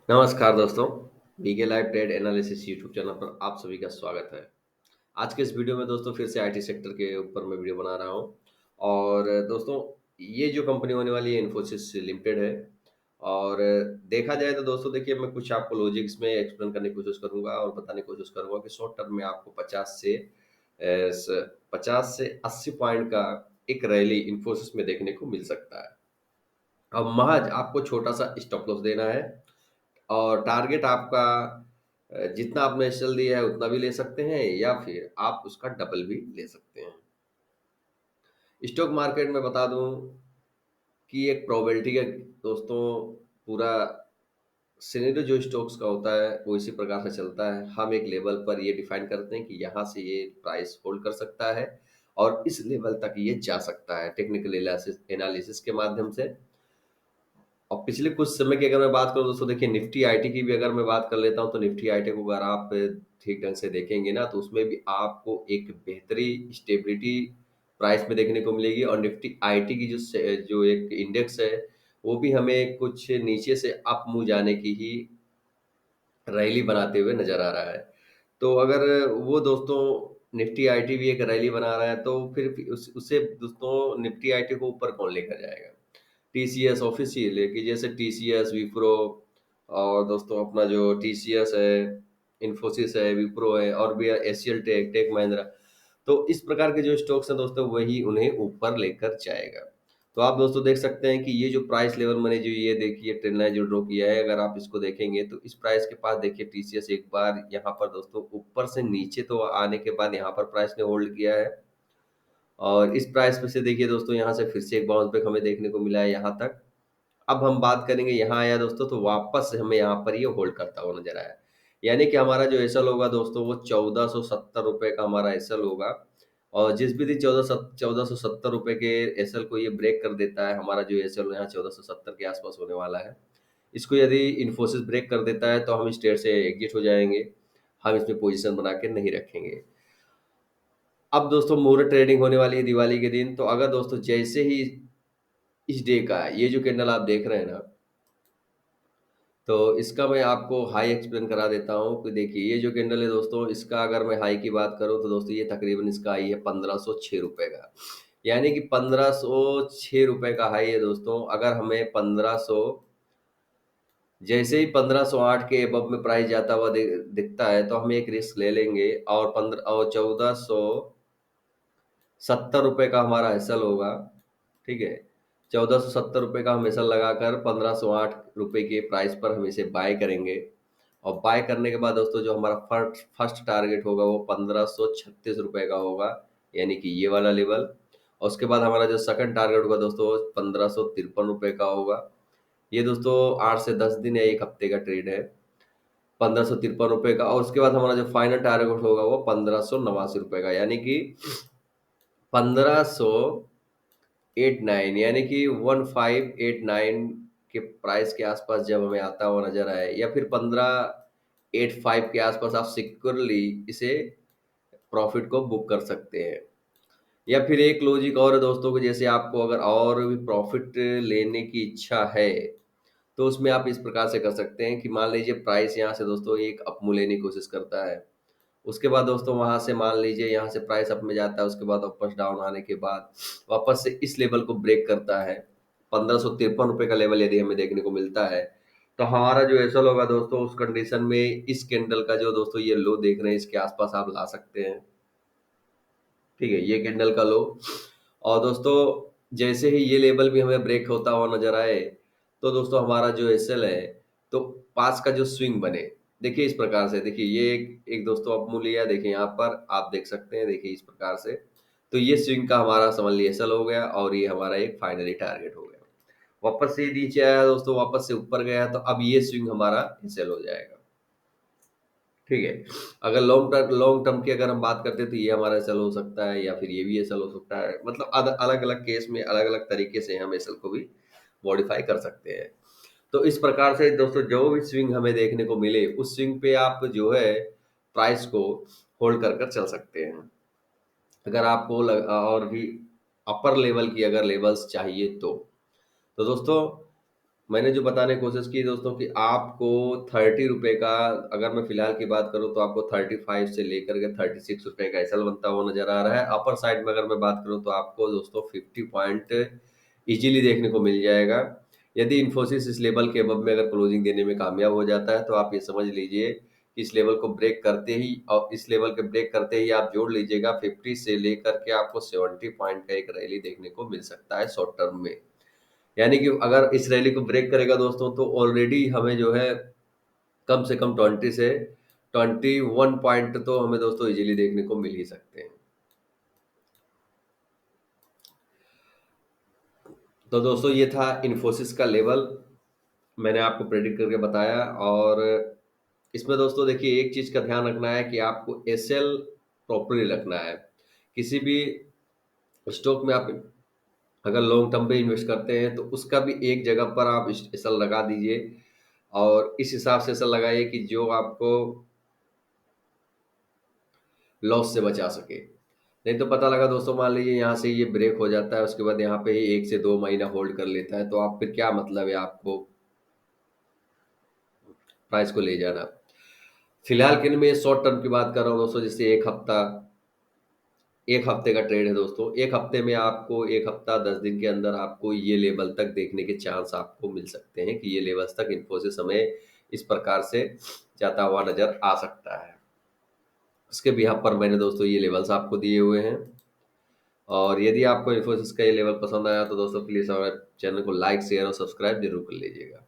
नमस्कार दोस्तों, BK live trade analysis YouTube channel पर आप सभी का स्वागत है। आज के इस वीडियो में दोस्तों फिर से आईटी सेक्टर के ऊपर मैं वीडियो बना रहा हूँ। और दोस्तों, ये जो कंपनी होने वाली है इन्फोसिस लिमिटेड है। और देखा जाए तो दोस्तों देखिए, मैं कुछ आपको लॉजिक्स में एक्सप्लेन करने की कोशिश करूंगा और बताने की कोशिश करूंगा कि शॉर्ट टर्म में आपको 50 से 80 पॉइंट का एक रैली इन्फोसिस में देखने को मिल सकता है। अब महज आपको छोटा सा स्टॉप लॉस देना है और टारगेट आपका जितना आपने एसएल दिया है उतना भी ले सकते हैं या फिर आप उसका डबल भी ले सकते हैं। स्टॉक मार्केट में बता दूं कि एक प्रोबेबिलिटी का दोस्तों पूरा सिनेरियो जो स्टॉक्स का होता है वो इसी प्रकार से चलता है। हम एक लेवल पर ये डिफाइन करते हैं कि यहाँ से ये प्राइस होल्ड कर सकता है और इस लेवल तक ये जा सकता है टेक्निकल एनालिसिस के माध्यम से। और पिछले कुछ समय की अगर मैं बात करूँ दोस्तों देखिए, निफ्टी आईटी की भी अगर मैं बात कर लेता हूँ तो निफ्टी आईटी को अगर आप ठीक ढंग से देखेंगे ना तो उसमें भी आपको एक बेहतरी स्टेबिलिटी प्राइस में देखने को मिलेगी। और निफ्टी आईटी की जो एक इंडेक्स है वो भी हमें कुछ नीचे से अप मूव जाने की ही रैली बनाते हुए नजर आ रहा है। तो अगर वो दोस्तों निफ्टी आईटी भी एक रैली बना रहा है तो फिर उसे दोस्तों निफ्टी आईटी को ऊपर कौन लेकर जाएगा। टीसीएस ऑफिशियल है कि जैसे टीसीएस विप्रो और दोस्तों अपना जो टीसीएस है, इन्फोसिस है, विप्रो है और भी एसीएल टेक टेक महिंद्रा। तो इस प्रकार के जो स्टॉक्स हैं दोस्तों वही उन्हें ऊपर लेकर जाएगा। तो आप दोस्तों देख सकते हैं कि ये जो प्राइस लेवल मैंने जो ये देखिए ट्रेंड लाइन जो ड्रॉ किया है, अगर आप इसको देखेंगे तो इस प्राइस के पास देखिए टीसीएस एक बार यहाँ पर दोस्तों ऊपर से नीचे तो आने के बाद यहाँ पर प्राइस ने होल्ड किया है। और इस प्राइस में से देखिए दोस्तों यहाँ से फिर से एक बाउंस बैक हमें देखने को मिला है यहाँ तक। अब हम बात करेंगे यहाँ आया दोस्तों तो वापस हमें यहाँ पर ये होल्ड करता हुआ नजर आया। यानी कि हमारा जो एसएल होगा दोस्तों वो 1470 रुपए का हमारा एसएल होगा। और जिस भी दिन 1470 रुपए के एसएल को ये ब्रेक कर देता है, हमारा जो एसएल यहाँ 1470 के आसपास होने वाला है, इसको यदि इन्फोसिस ब्रेक कर देता है तो हम इस ट्रेड से एग्जिट हो जाएंगे। हम इसमें पोजीशन बना के नहीं रखेंगे। अब दोस्तों मुहूर्त ट्रेडिंग होने वाली है दिवाली के दिन, तो अगर दोस्तों जैसे ही इस डे का ये जो कैंडल आप देख रहे हैं ना, तो इसका मैं आपको हाई एक्सप्लेन करा देता हूँ कि देखिए ये जो कैंडल है दोस्तों, इसका अगर मैं हाई की बात करूँ तो दोस्तों ये तकरीबन इसका हाई है 1506 रुपए का। यानी कि 1506 रुपए का हाई है दोस्तों। अगर हमें 1500 जैसे ही 1508 के एबव में प्राइस जाता हुआ दिखता है तो हम एक रिस्क ले लेंगे और 1470 रुपए का हमारा एसएल होगा। ठीक है, 1470 रुपए का हम एसएल लगाकर 1508 रुपए के प्राइस पर हम इसे बाय करेंगे। और बाय करने के बाद दोस्तों जो हमारा फर्स्ट फर्स्ट टारगेट होगा वो 1536 रुपए का होगा, यानी कि ये वाला लेवल। और उसके बाद हमारा जो सेकंड टारगेट होगा दोस्तों 1553 रुपए का होगा। ये दोस्तों 8 से 10 दिन या एक हफ्ते का ट्रेड है, 1553 रुपए का। और उसके बाद हमारा जो फाइनल टारगेट होगा वो 1589 रुपए का, यानी कि 1589, यानी कि 1589 के प्राइस के आसपास जब हमें आता हुआ नजर आए या फिर 1585 के आसपास आप सिक्योरली इसे प्रॉफिट को बुक कर सकते हैं। या फिर एक लॉजिक और है दोस्तों कि जैसे आपको अगर और भी प्रॉफिट लेने की इच्छा है तो उसमें आप इस प्रकार से कर सकते हैं कि मान लीजिए प्राइस यहाँ से दोस्तों एक अप मूव लेने की कोशिश करता है। उसके बाद दोस्तों वहां से मान लीजिए यहाँ से प्राइस अप में जाता है, उसके बाद वापस डाउन आने के बाद वापस से इस लेवल को ब्रेक करता है। 1553 रुपए का लेवल यदि हमें देखने को मिलता है तो हमारा जो एसएल होगा दोस्तों उस कंडीशन में इस कैंडल का जो दोस्तों ये लो देख रहे हैं इसके आसपास आप ला सकते हैं। ठीक है, ये कैंडल का लो। और दोस्तों जैसे ही ये लेवल भी हमें ब्रेक होता हुआ नजर आए तो दोस्तों हमारा जो एसएल है तो पास का जो स्विंग बने, देखिए इस प्रकार से देखिए ये एक दोस्तों अप मूल्य है, देखिए यहाँ पर आप देख सकते हैं, देखिए इस प्रकार से। तो ये स्विंग का हमारा समझ लीजिए एसएल हो गया और ये हमारा एक फाइनली टारगेट हो गया। वापस से नीचे आया दोस्तों, वापस से ऊपर गया तो अब ये स्विंग हमारा एसएल हो जाएगा। ठीक है, अगर लॉन्ग टर्म की अगर हम बात करते हैं तो ये हमारा एसएल हो सकता है या फिर ये भी एसएल हो सकता है। मतलब अलग अलग केस में अलग अलग तरीके से हम एसएल को भी मॉडिफाई कर सकते हैं। तो इस प्रकार से दोस्तों जो भी स्विंग हमें देखने को मिले उस स्विंग पे आप जो है प्राइस को होल्ड कर कर चल सकते हैं। अगर आपको और भी अपर लेवल की अगर लेवल्स चाहिए तो दोस्तों मैंने जो बताने की कोशिश की दोस्तों कि आपको ₹30 का, अगर मैं फिलहाल की बात करूं तो आपको 35 से लेकर के ₹36 का एसएल बनता हुआ नजर आ रहा है। अपर साइड में अगर मैं बात करूं तो आपको दोस्तों 50 पॉइंट इजीली देखने को मिल जाएगा। यदि इन्फोसिस इस लेवल के अबव में अगर क्लोजिंग देने में कामयाब हो जाता है तो आप ये समझ लीजिए कि इस लेवल को ब्रेक करते ही, और इस लेवल के ब्रेक करते ही आप जोड़ लीजिएगा 50 से लेकर के आपको 70 पॉइंट का एक रैली देखने को मिल सकता है शॉर्ट टर्म में। यानी कि अगर इस रैली को ब्रेक करेगा दोस्तों तो ऑलरेडी हमें जो है कम से कम 20 से 21 पॉइंट तो हमें दोस्तों इजीली देखने को मिल ही सकते हैं। तो दोस्तों ये था इन्फोसिस का लेवल, मैंने आपको प्रेडिक्ट करके बताया। और इसमें दोस्तों देखिए एक चीज का ध्यान रखना है कि आपको एसएल प्रॉपरली रखना है। किसी भी स्टॉक में आप अगर लॉन्ग टर्म पे इन्वेस्ट करते हैं तो उसका भी एक जगह पर आप एसएल लगा दीजिए, और इस हिसाब से एसएल लगाइए कि जो आपको लॉस से बचा सके। नहीं तो पता लगा दोस्तों, मान लीजिए यहाँ से ये ब्रेक हो जाता है, उसके बाद यहाँ पे ही 1 से 2 महीना होल्ड कर लेता है, तो आप फिर क्या मतलब है आपको प्राइस को ले जाना। फिलहाल के लिए मैं शॉर्ट टर्म की बात कर रहा हूँ दोस्तों, जैसे एक हफ्ते का ट्रेड है दोस्तों। एक हफ्ते में आपको, एक हफ्ता 10 दिन के अंदर आपको ये लेवल तक देखने के चांस आपको मिल सकते हैं कि ये लेवल्स तक इन्फोसिस हमें इस प्रकार से जाता हुआ नजर आ सकता है। उसके बिहाफ पर मैंने दोस्तों ये लेवल्स आपको दिए हुए हैं। और यदि आपको इन्फोसिस का ये लेवल पसंद आया तो दोस्तों प्लीज़ हमारे चैनल को लाइक, शेयर और सब्सक्राइब जरूर कर लीजिएगा।